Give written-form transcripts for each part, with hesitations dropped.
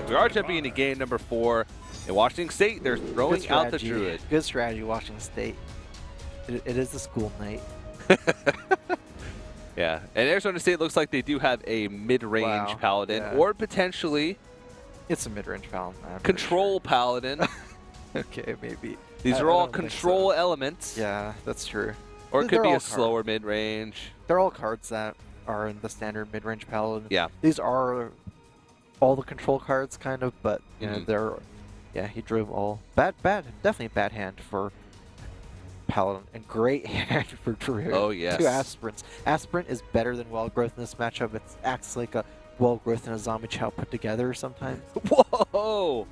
correct. We are jumping into game number 4. In Washington State, they're throwing out the Druid. Good strategy, Washington State. It is a school night. Yeah, and Arizona State looks like they do have a mid-range Paladin, or potentially... It's a mid-range Paladin. Control Paladin. Okay, maybe. These are all control elements. Yeah, that's true. Or it could be a slower mid-range. They're all cards that are in the standard mid-range Paladin. Yeah. These are all the control cards, kind of, but you know they're... Yeah, he drew them all. Definitely bad hand for Paladin, and great hand for Druid. Oh, yes. 2 Aspirants. Aspirant is better than Wild Growth in this matchup. It acts like a Wild Growth and a Zombie Chow put together sometimes. Whoa!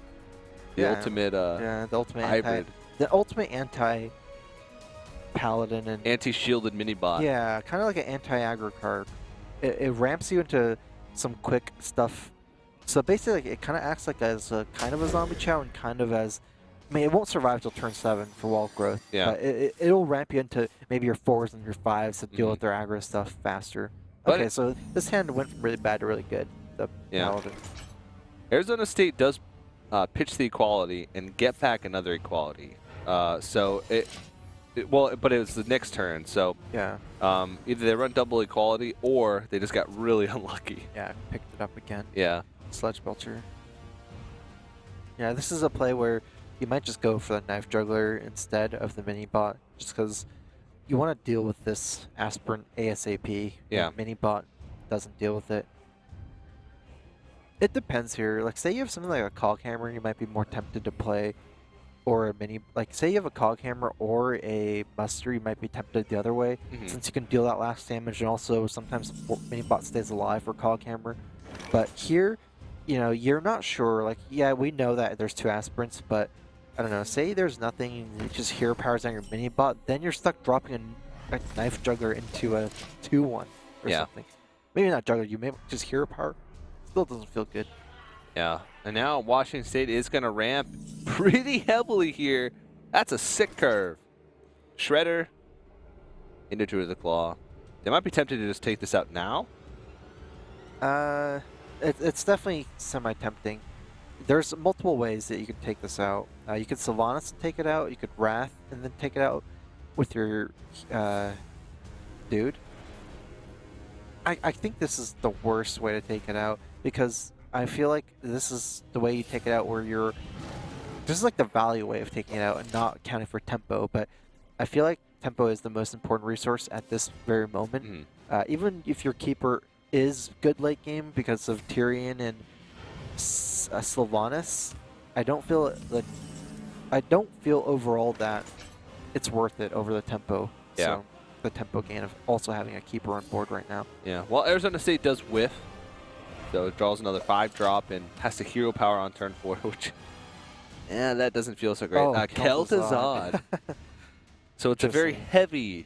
The ultimate the ultimate hybrid. The ultimate anti-Paladin and... Anti-shielded mini-bot. Yeah, kind of like an anti-aggro card. It ramps you into some quick stuff. So basically, like, it kind of acts like as a kind of a Zombie Chow and kind of as... I mean, it won't survive till turn 7 for Wild Growth. Yeah. But it'll ramp you into maybe your 4s and your 5s to deal with their aggro stuff faster. But okay, so this hand went from really bad to really good. The Paladin. Arizona State does pitch the equality and get back another equality. So but it was the next turn. So yeah, either they run double equality or they just got really unlucky. Yeah, picked it up again. Yeah. Sludge Belcher. Yeah, this is a play where you might just go for the Knife Juggler instead of the mini bot, just because you want to deal with this Aspirant ASAP. Yeah. Mini bot doesn't deal with it. It depends here. Like, say you have something like a Cog Hammer, you might be more tempted to play, or a mini. Like, say you have a Cog Hammer or a Muster, you might be tempted the other way, since you can deal that last damage, and also sometimes the mini bot stays alive for Cog Hammer. But here, you know, you're not sure. Like, yeah, we know that there's 2 Aspirants, but I don't know. Say there's nothing, you just hero powers on your mini bot, then you're stuck dropping a Knife Juggler into a 2-1 or something. Maybe not Juggler, you may just hero power. Still doesn't feel good. Yeah, and now Washington State is going to ramp pretty heavily here. That's a sick curve. Shredder into Druid of the Claw. They might be tempted to just take this out now. It's definitely semi-tempting. There's multiple ways that you can take this out. You could Sylvanas and take it out. You could Wrath and then take it out with your dude. I think this is the worst way to take it out, because I feel like this is the way you take it out where you're... This is like the value way of taking it out and not accounting for tempo, but I feel like tempo is the most important resource at this very moment. Even if your keeper is good late game because of Tyrion and Sylvanas, I don't feel overall that it's worth it over the tempo. Yeah. So the tempo gain of also having a keeper on board right now. Yeah. Well, Arizona State does whiff, so it draws another 5-drop and has to hero power on turn 4, which that doesn't feel so great. Oh, Kel'Thuzad. So it's a very heavy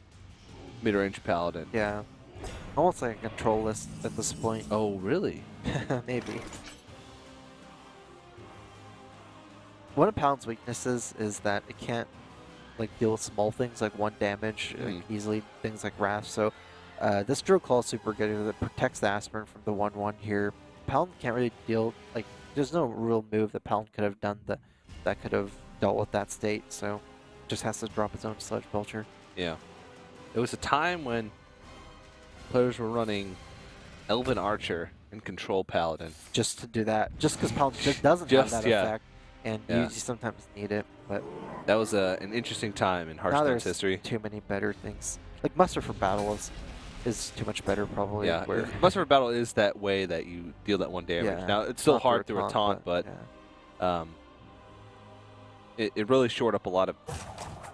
mid-range Paladin. Yeah. Almost like a control list at this point. Oh, really? Maybe. One of Paladin's weaknesses is that it can't like deal with small things like 1 damage easily, things like Wrath. So this Drill Claw is super good because it protects the Aspirant from the 1/1 here. Paladin can't really deal, like, there's no real move that Paladin could have done that could have dealt with that state, so just has to drop his own Sludge Belcher. Yeah. There was a time when players were running Elven Archer and Control Paladin. Just to do that. Just because Paladin just doesn't have that effect, and you sometimes need it. But that was an interesting time in Hearthstone's history. Too many better things. Like Muster for Battle is too much better, probably. Yeah, Muster for Battle is that way that you deal that 1 damage. Now, it's still hard through a taunt, but it really shored up a lot of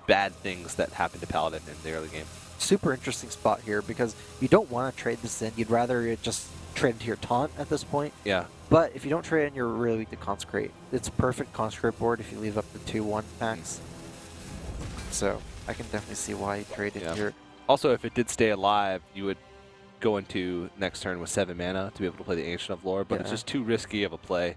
bad things that happened to Paladin in the early game. Super interesting spot here because you don't want to trade this in. You'd rather just trade into your taunt at this point. Yeah. But if you don't trade in, you're really weak to Consecrate. It's a perfect Consecrate board if you leave up the 2/1 packs. So I can definitely see why you trade it here. Also, if it did stay alive, you would go into next turn with 7 mana to be able to play the Ancient of Lore, but it's just too risky of a play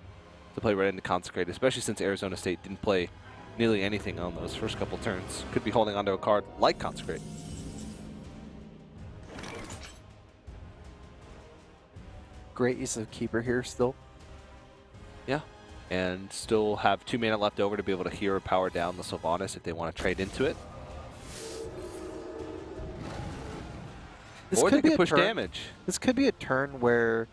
to play right into Consecrate, especially since Arizona State didn't play nearly anything on those first couple turns. Could be holding onto a card like Consecrate. Great use of Keeper here still. Yeah. and still have 2 mana left over to be able to hero power down the Sylvanas if they want to trade into it. This Or could they be could a push turn. damage. This could be a turn where,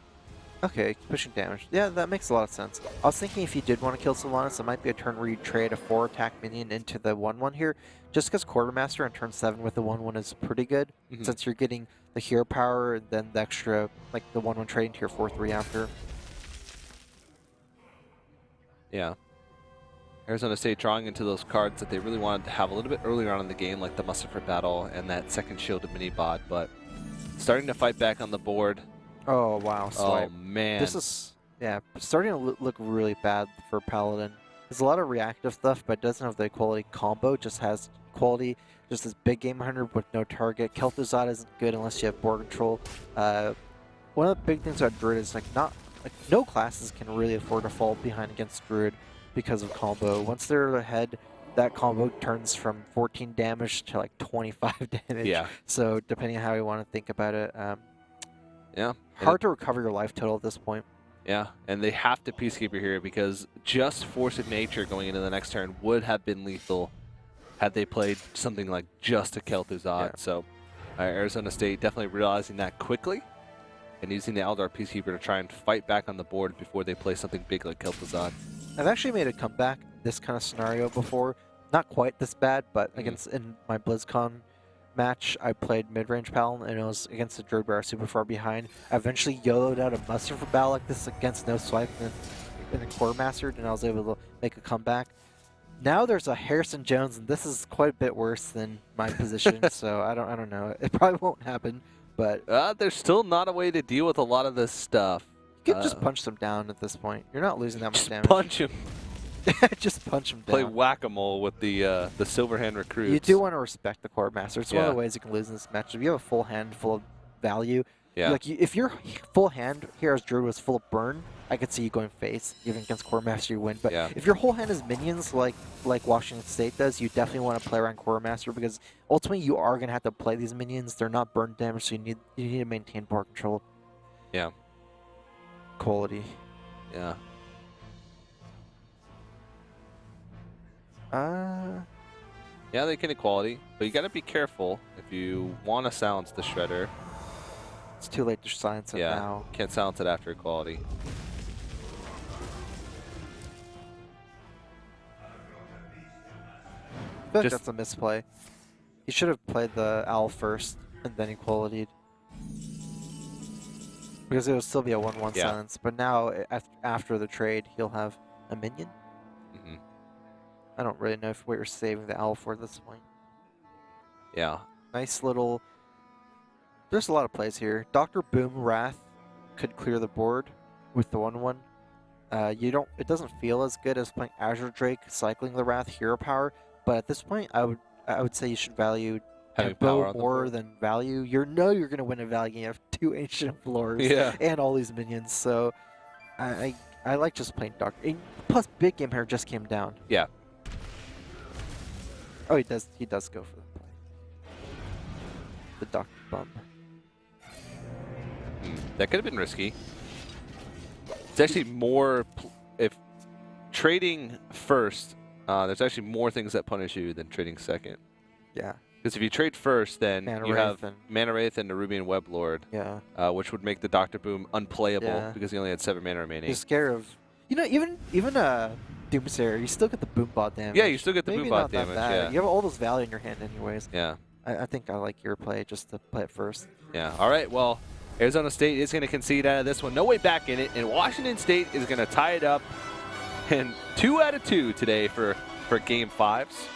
okay, pushing damage. Yeah, that makes a lot of sense. I was thinking if you did want to kill Sylvanas, it might be a turn where you trade a 4-attack minion into the 1/1 here, just because Quartermaster on turn 7 with the 1/1 is pretty good, since you're getting the hero power and then the extra, like the 1/1 trade into your 4/3 after. Yeah. Arizona State drawing into those cards that they really wanted to have a little bit earlier on in the game, like the Muster for Battle and that second shielded mini-bot, but starting to fight back on the board. Oh, wow, swipe. Oh, man. This is, yeah, starting to look really bad for Paladin. There's a lot of reactive stuff, but it doesn't have the quality combo. It just has quality, just this big game hunter with no target. Kel'Thuzad isn't good unless you have board control. One of the big things about Druid is no classes can really afford to fall behind against Druid because of combo. Once they're ahead, that combo turns from 14 damage to like 25 damage. Yeah. So depending on how you want to think about it, Yeah. hard to recover your life total at this point. Yeah, and they have to Peacekeeper here because just Force of Nature going into the next turn would have been lethal had they played something like just a Kel'Thuzad. Yeah. So Arizona State definitely realizing that quickly and using the Eldar Peacekeeper to try and fight back on the board before they play something big like Kel'Thuzad. I've actually made a comeback in this kind of scenario before. Not quite this bad, but against in my BlizzCon match, I played mid-range Paladin, and it was against the Druid where I was super far behind. I eventually YOLO'd out a Muster for Battle like this against no swipe, and then Quartermastered, and I was able to make a comeback. Now there's a Harrison Jones, and this is quite a bit worse than my position, so I don't know. It probably won't happen, but There's still not a way to deal with a lot of this stuff. you can just punch them down at this point. You're not losing that much Just damage. punch him. Just punch them down. Play whack-a-mole with the Silverhand recruits. You do want to respect the Quartermaster. It's one of Yeah. the ways you can lose in this match. If you have a full hand full of value, Yeah. like if your full hand Hero's Druid was full of burn, I could see you going face. Even against Quartermaster, you win. But Yeah. if your whole hand is minions, like Washington State does, you definitely want to play around Quartermaster because ultimately you are going to have to play these minions. They're not burn damage, so you need to maintain board control. Yeah. Quality. Yeah. Yeah, they can equality, but you got to be careful if you want to silence the Shredder. It's too late to silence it Yeah, now. can't silence it after equality. I feel like Just- that's a misplay. He should have played the Owl first and then equality'd. Because it would still be a 1/1 Yeah. silence. But now, after the trade, he'll have a minion. Hmm. I don't really know if we're saving the Owl for this point. Yeah. Nice little... There's a lot of plays here. Dr. Boom Wrath could clear the board with the 1/1. It doesn't feel as good as playing Azure Drake, cycling the Wrath hero power. But at this point, I would say you should value Having power tempo on the more board. than value. You're going to win a value. You have 2 Ancient Floors Yeah. and all these minions. So I like just playing Doctor. Plus, Big Game Hair just came down. Yeah. Oh, he does go for the play. The Doctor Bum. That could have been risky. It's actually more if trading first. There's actually more things that punish you than trading second. Yeah. Because if you trade first, then Mana you Wraith have and- Mana Wraith and Nerubian Web Lord, Yeah. which would make the Dr. Boom unplayable Yeah. because he only had 7 mana remaining. You're scared of... even Doomsayer, you still get the boom bot damage. Yeah, you still get the Maybe boom bot not that damage, bad. yeah. You have all those value in your hand anyways. Yeah. I think I like your play just to play it first. Yeah. All right. Well, Arizona State is going to concede out of this one. No way back in it. And Washington State is going to tie it up. And 2 out of 2 today for Game 5s.